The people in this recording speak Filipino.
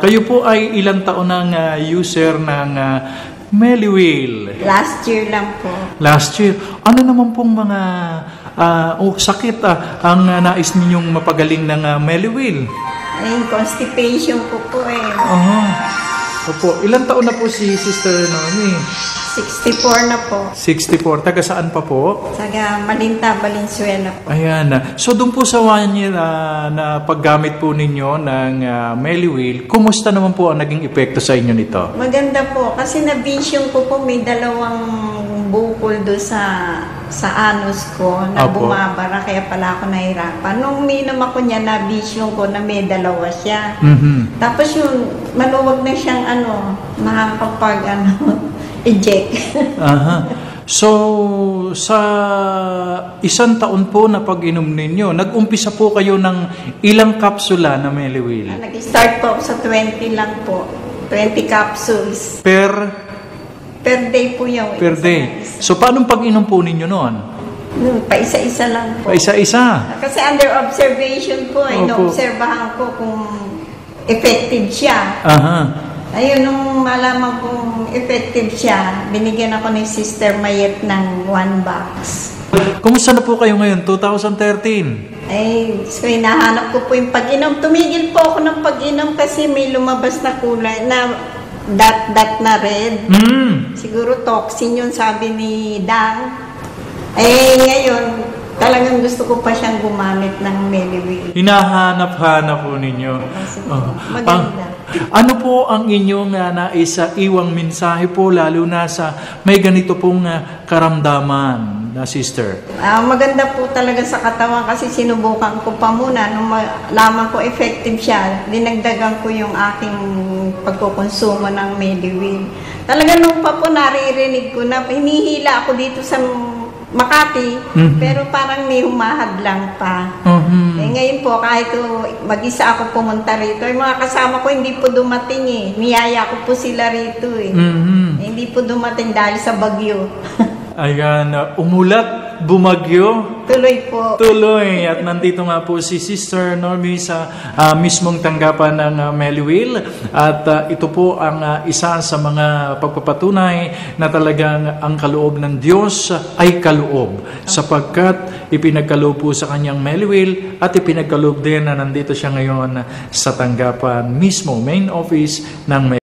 Kayo po ay ilang taon ng user ng Meliwheel? Last year lang po. Last year. Ano naman pong mga sakit ang nais ninyong mapagaling ng Meliwheel? Ay, constipation po eh. Opo. Ilang taon na po si Sister Noemi? 64 na po. 64. Taga saan pa po? Taga Malinta, Valenzuela po. Ayan. So, doon po sa 1 year na paggamit po ninyo ng Meliwheel, kumusta naman po ang naging epekto sa inyo nito? Maganda po. Kasi na-vision ko po may dalawang bukol do sa anus ko na Opo. bumabara. Kaya pala ako nahirapan. Nung minom ako niya, na-vision ko na may dalawa siya. Mhm. Tapos yung maluwag na siyang makakapag eject. Aha. So, sa 1 taon po na pag-inom ninyo, nag-umpisa po kayo ng ilang kapsula na Meliwheel? Nag-start po ako sa 20 lang po. 20 capsules. Per day po yung Per day. So, paano pag-inom po ninyo noon? Pa-isa-isa lang po. Isa-isa? Kasi under observation po, Opo. ino-obserbahan ko kung effective siya. Aha. Ayun, nung malaman kong effective siya, binigyan ako ni Sister Mayet ng 1 box. Kumusta na po kayo ngayon, 2013? Ay, so hinahanap ko po yung pag-inom. Tumigil po ako ng pag-inom kasi may lumabas na kulay na dot na red. Siguro toxin yun, sabi ni Dang. Ngayon, talagang gusto ko pa siyang gumamit ng Meliwheel. Hinahanap-hanap po ninyo. Maganda. Ano po ang inyong iwang mensahe po, lalo na sa may ganito pong karamdaman na sister? Maganda po talaga sa katawan kasi sinubukan ko pa muna. Nung malaman ko effective siya, dinagdagan ko yung aking pagkukonsumo ng Meliwheel. Talaga nung pa po naririnig ko na hinihila ako dito sa Makati, pero parang may humahadlang pa. Ngayon po, kahit mag-isa ako pumunta rito, yung mga kasama ko hindi po dumating eh. Niyaya ko po sila rito eh. Hindi po dumating dahil sa bagyo. Ayan, umulat, bumagyo. Tuloy po. Tuloy. At nandito nga po si Sister Noemi sa mismong tanggapan ng Meliwheel. At ito po ang isa sa mga pagpapatunay na talagang ang kaloob ng Diyos ay kaloob. Sapagkat ipinagkaloob po sa kanyang Meliwheel at ipinagkaloob din na nandito siya ngayon sa tanggapan mismo, main office ng Meliwheel.